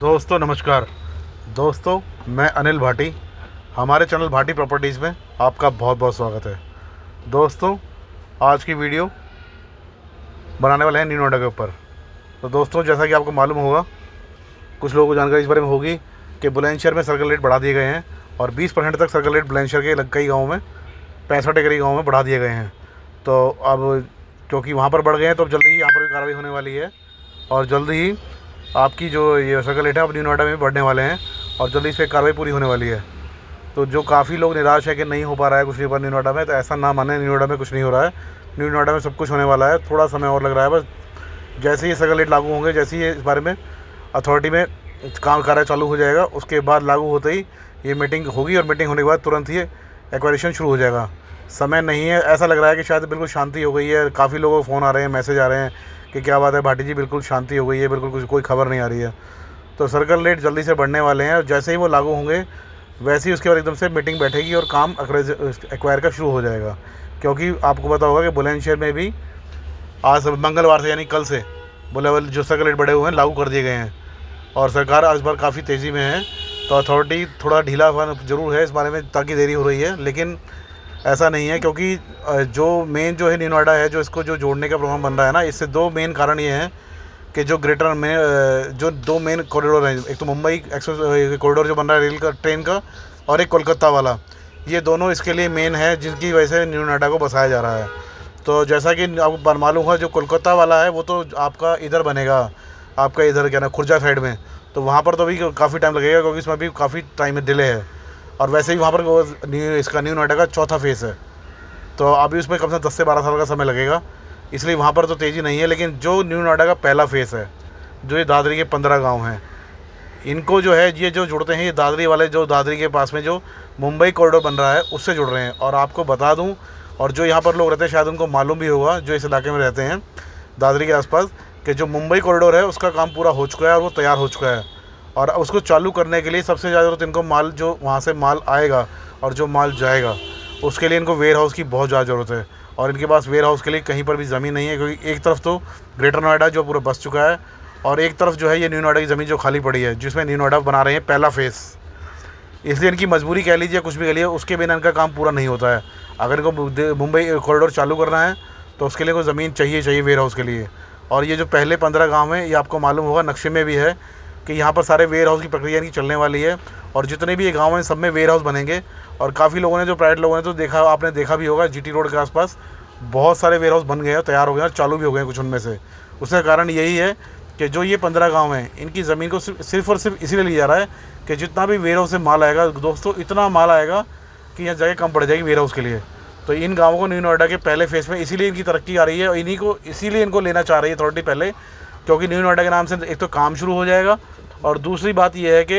दोस्तों नमस्कार। दोस्तों मैं अनिल भाटी, हमारे चैनल भाटी प्रॉपर्टीज़ में आपका बहुत बहुत स्वागत है। दोस्तों आज की वीडियो बनाने वाले हैं न्यू नोएडा के ऊपर। तो दोस्तों जैसा कि आपको मालूम होगा, कुछ लोगों को जानकारी इस बारे में होगी कि बुलंदशहर में सर्कल रेट बढ़ा दिए गए हैं और 20% तक सर्कल रेट बुलंदशहर के कई गाँवों में 65 एकड़ गाँव में बढ़ा दिए गए हैं। तो अब क्योंकि वहाँ पर बढ़ गए हैं तो अब जल्दी ही यहाँ पर भी कार्रवाई होने वाली है और जल्दी ही आपकी जो ये सर्कल रेट है अब न्यू नोएडा में भी बढ़ने वाले हैं और जल्दी इस पर कार्रवाई पूरी होने वाली है। तो जो काफ़ी लोग निराश है कि नहीं हो पा रहा है कुछ नहीं हो पा न्यू नोएडा में, तो ऐसा ना माने, न्यू नोएडा में कुछ नहीं हो रहा है। न्यू नोएडा में सब कुछ होने वाला है, थोड़ा समय और लग रहा है। बस जैसे ही सर्कल रेट लागू होंगे, जैसे ही इस बारे में अथॉरिटी में काम कार्य चालू हो जाएगा, उसके बाद लागू होते ही ये मीटिंग होगी और मीटिंग होने के बाद तुरंत ही एक्वायरेशन शुरू हो जाएगा। समय नहीं है, ऐसा लग रहा है कि शायद बिल्कुल शांति हो गई है। काफ़ी लोगों को फ़ोन आ रहे हैं, मैसेज आ रहे हैं कि क्या बात है भाटी जी, बिल्कुल शांति हो गई है, बिल्कुल कुछ कोई खबर नहीं आ रही है। तो सर्कल रेट जल्दी से बढ़ने वाले हैं और जैसे ही वो लागू होंगे वैसे ही उसके बाद एकदम से मीटिंग बैठेगी और काम एक्वायर का शुरू हो जाएगा। क्योंकि आपको पता होगा कि बुलंदशहर में भी आज मंगलवार से यानी कल से जो सर्कल रेट बढ़े हुए हैं लागू कर दिए गए हैं और सरकार आज बार काफ़ी तेज़ी में है। तो अथॉरिटी थोड़ा ढीला ज़रूर है इस बारे में, ताकि देरी हो रही है, लेकिन ऐसा नहीं है। क्योंकि जो मेन जो है न्यू नोएडा है, जो इसको जो जोड़ने का प्रोग्राम बन रहा है ना, इससे दो मेन कारण ये हैं कि जो ग्रेटर में जो दो मेन कॉरिडोर हैं, एक तो मुंबई एक्सप्रेस कॉरिडोर जो बन रहा है रेल का, ट्रेन का, और एक कोलकाता वाला, ये दोनों इसके लिए मेन है जिनकी वजह से न्यू नोएडा को बसाया जा रहा है। तो जैसा कि आपको मालूम है, जो कोलकाता वाला है वो तो आपका इधर बनेगा, आपका इधर क्या ना खुर्जा साइड में, तो वहाँ पर तो भी काफ़ी टाइम लगेगा क्योंकि इसमें भी काफ़ी टाइम में डिले है। और वैसे ही वहाँ पर इसका न्यू नोएडा का चौथा फेज़ है, तो अभी उसमें कम से कम 10 से 12 साल का समय लगेगा, इसलिए वहाँ पर तो तेज़ी नहीं है। लेकिन जो न्यू नोएडा का पहला फेज़ है, जो ये दादरी के 15 गांव हैं, इनको जो है ये जो जुड़ते हैं, ये दादरी वाले जो दादरी के पास में जो मुंबई कॉरिडोर बन रहा है उससे जुड़ रहे हैं। और आपको बता दूं, और जो यहाँ पर लोग रहते हैं शायद उनको मालूम भी होगा, जो इस इलाके में रहते हैं दादरी के आसपास, कि जो मुंबई कॉरिडोर है उसका काम पूरा हो चुका है और वो तैयार हो चुका है। और उसको चालू करने के लिए सबसे ज़्यादा ज़रूरत इनको माल, जो वहाँ से माल आएगा और जो माल जाएगा, उसके लिए इनको वेयर हाउस की बहुत ज़्यादा ज़रूरत है। और इनके पास वेयर हाउस के लिए कहीं पर भी ज़मीन नहीं है, क्योंकि एक तरफ तो ग्रेटर नोएडा जो पूरा बस चुका है और एक तरफ जो है ये न्यू नोएडा की ज़मीन जो खाली पड़ी है, जिसमें न्यू नोएडा बना रहे हैं पहला फेज़। इसलिए इनकी मजबूरी कह लीजिए, कुछ भी कह लीजिए, उसके बिना इनका काम पूरा नहीं होता है। अगर इनको मुंबई कॉरिडोर चालू करना है तो उसके लिए कोई ज़मीन चाहिए वेयर हाउस के लिए। और ये जो पहले 15 गाँव हैं, ये आपको मालूम होगा नक्शे में भी है कि यहाँ पर सारे वेयर हाउस की प्रक्रिया इनकी चलने वाली है। और जितने भी ये गाँव हैं सब में वेयर हाउस बनेंगे। और काफ़ी लोगों ने, जो प्राइवेट लोगों ने तो देखा, आपने देखा भी होगा, जीटी रोड के आसपास बहुत सारे वेयर हाउस बन गए हैं, तैयार हो गए हैं और चालू भी हो गए हैं कुछ उनमें से। उसका कारण यही है कि जो ये 15 गांव हैं, इनकी ज़मीन को सिर्फ और सिर्फ इसीलिए लिया जा रहा है कि जितना भी वेयर हाउस से माल आएगा दोस्तों, इतना माल आएगा कि यहाँ जगह कम पड़ जाएगी वेयर हाउस के लिए। तो इन गाँवों को न्यू नोएडा के पहले फेज़ में इसीलिए इनकी तरक्की आ रही है और इन्हीं को इसीलिए इनको लेना चाह रही है अथॉरिटी पहले, क्योंकि न्यू नोएडा के नाम से एक तो काम शुरू हो जाएगा और दूसरी बात यह है कि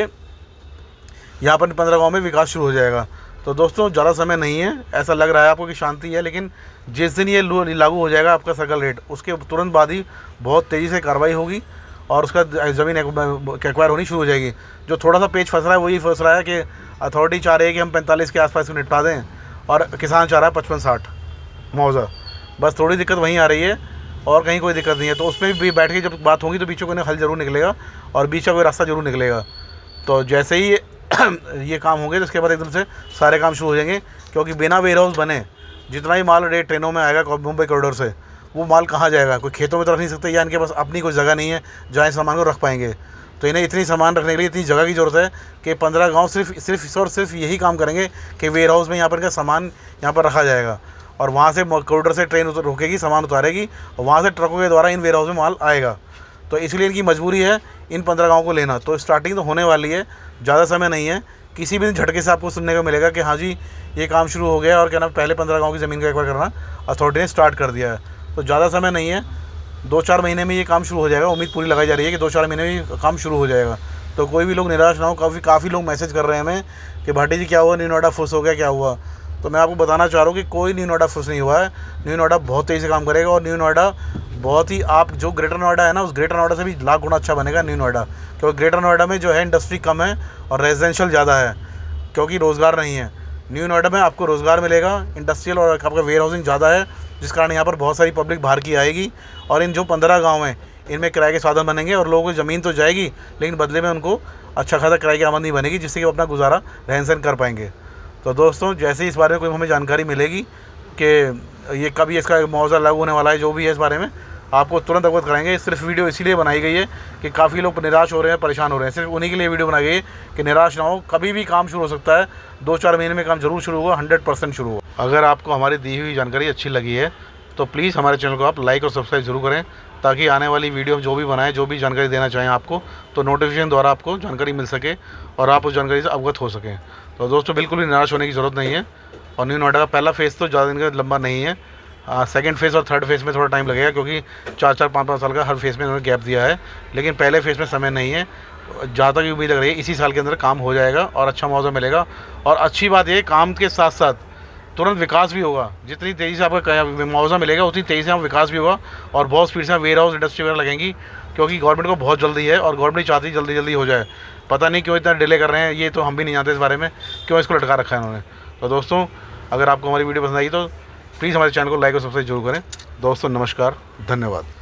यहाँ पर 15 गाँव में विकास शुरू हो जाएगा। तो दोस्तों ज़्यादा समय नहीं है, ऐसा लग रहा है आपको कि शांति है, लेकिन जिस दिन ये लागू हो जाएगा आपका सर्कल रेट, उसके तुरंत बाद ही बहुत तेज़ी से कार्रवाई होगी और उसका ज़मीन एक्वायर होनी शुरू हो जाएगी। जो थोड़ा सा पेच फंस रहा है वही फंस रहा है कि अथॉरिटी चाह रही है कि हम 45 के आसपास को निपटा दें और किसान चाह रहा है 55-60 मुआवजा। बस थोड़ी दिक्कत वहीं आ रही है और कहीं कोई दिक्कत नहीं है। तो उसमें भी बैठ के जब बात होगी तो बीच में हल ज़रूर निकलेगा और बीच का कोई रास्ता ज़रूर निकलेगा। तो जैसे ही ये काम होंगे तो उसके बाद एकदम से सारे काम शुरू हो जाएंगे, क्योंकि बिना वेयर हाउस बने जितना ही माल रेट ट्रेनों में आएगा मुंबई कॉरिडोर से, वो माल कहाँ जाएगा? कोई खेतों में तो रख नहीं सकते, या इनके पास अपनी कोई जगह नहीं है जहाँ इस सामान को रख पाएंगे। तो इन्हें इतनी सामान रखने के लिए इतनी जगह की ज़रूरत है कि 15 गाँव सिर्फ यही काम करेंगे कि वेयर हाउस में यहाँ पर इनका सामान यहाँ पर रखा जाएगा और वहाँ से कॉरिडोर से ट्रेन रुकेगी, सामान उतारेगी और वहाँ से ट्रकों के द्वारा इन वेयर हाउस में माल आएगा। तो इसलिए इनकी मजबूरी है इन 15 गाँव को लेना। तो स्टार्टिंग तो होने वाली है, ज़्यादा समय नहीं है। किसी भी झटके से आपको सुनने को मिलेगा कि हाँ जी ये काम शुरू हो गया और क्या ना, पहले 15 गाँव की ज़मीन को एक्वायर करना अथॉरिटी ने स्टार्ट कर दिया है। तो ज़्यादा समय नहीं है, 2-4 महीने में ये काम शुरू हो जाएगा। उम्मीद पूरी लगाई जा रही है कि 2-4 महीने में ये काम शुरू हो जाएगा। तो कोई भी लोग निराश ना हो। काफ़ी लोग मैसेज कर रहे हैं हमें कि भाटी जी क्या हुआ, न्यू नोएडा फुस हो गया, क्या हुआ? तो मैं आपको बताना चाह रहा हूँ कि कोई न्यू नोएडा फुस नहीं हुआ है। न्यू नोएडा बहुत तेज़ी से काम करेगा और न्यू नोएडा बहुत ही, आप जो ग्रेटर नोएडा है ना, उस ग्रेटर नोएडा से भी लाख गुना अच्छा बनेगा न्यू नोएडा। क्योंकि ग्रेटर नोएडा में जो है इंडस्ट्री कम है और रेजिडेंशियल ज़्यादा है, क्योंकि रोज़गार नहीं है। न्यू नोएडा में आपको रोज़गार मिलेगा, इंडस्ट्रियल और आपका वेयर हाउसिंग ज़्यादा है, जिस कारण यहाँ पर बहुत सारी पब्लिक बाहर की आएगी। और इन जो 15 गाँव हैं, इनमें किराए के साधन बनेंगे और लोगों को ज़मीन तो जाएगी, लेकिन बदले में उनको अच्छा खासा किराए की आमदनी बनेगी, जिससे कि वो अपना गुजारा रहन सहन कर पाएंगे। तो दोस्तों, जैसे ही इस बारे में कोई हमें जानकारी मिलेगी कि ये कभी इसका मुआवजा लागू होने वाला है, जो भी है इस बारे में आपको तुरंत अवगत कराएंगे। सिर्फ वीडियो इसीलिए बनाई गई है कि काफ़ी लोग निराश हो रहे हैं, परेशान हो रहे हैं, सिर्फ उन्हीं के लिए वीडियो बनाई गई है कि निराश ना हो। कभी भी काम शुरू हो सकता है, 2-4 महीने में काम ज़रूर शुरू होगा, 100% शुरू होगा। अगर आपको हमारी दी हुई जानकारी अच्छी लगी है तो प्लीज़ हमारे चैनल को आप लाइक और सब्सक्राइब जरूर करें, ताकि आने वाली वीडियो जो भी बनाएं, जो भी जानकारी देना चाहें आपको, तो नोटिफिकेशन द्वारा आपको जानकारी मिल सके और आप उस जानकारी से अवगत हो सकें। तो दोस्तों, बिल्कुल भी निराश होने की ज़रूरत नहीं है। और न्यू नोएडा का पहला फेज़ तो ज़्यादा दिन का लंबा नहीं है, सेकंड फेज़ और थर्ड फेज़ में थोड़ा टाइम लगेगा, क्योंकि 4-4, 5-5 साल का हर फेज़ में उन्होंने गैप दिया है। लेकिन पहले फेज़ में समय नहीं है, जहाँ तक उम्मीद लग रही है इसी साल के अंदर काम हो जाएगा और अच्छा मुआवजा मिलेगा। और अच्छी बात ये, काम के साथ साथ तुरंत विकास भी होगा। जितनी तेज़ी से आपका मुआवजा मिलेगा उतनी तेज़ी से विकास भी होगा और बहुत स्पीड से वेयर हाउस इंडस्ट्री वगैरह लगेंगी, क्योंकि गवर्नमेंट को बहुत जल्दी है और गवर्नमेंट चाहती है जल्दी जल्दी हो जाए। पता नहीं क्यों इतना डिले कर रहे हैं, ये तो हम भी नहीं जानते इस बारे में, क्यों इसको लटका रखा है उन्होंने। तो दोस्तों, अगर आपको हमारी वीडियो पसंद आई तो प्लीज़ हमारे चैनल को लाइक और सब्सक्राइब जरूर करें। दोस्तों नमस्कार, धन्यवाद।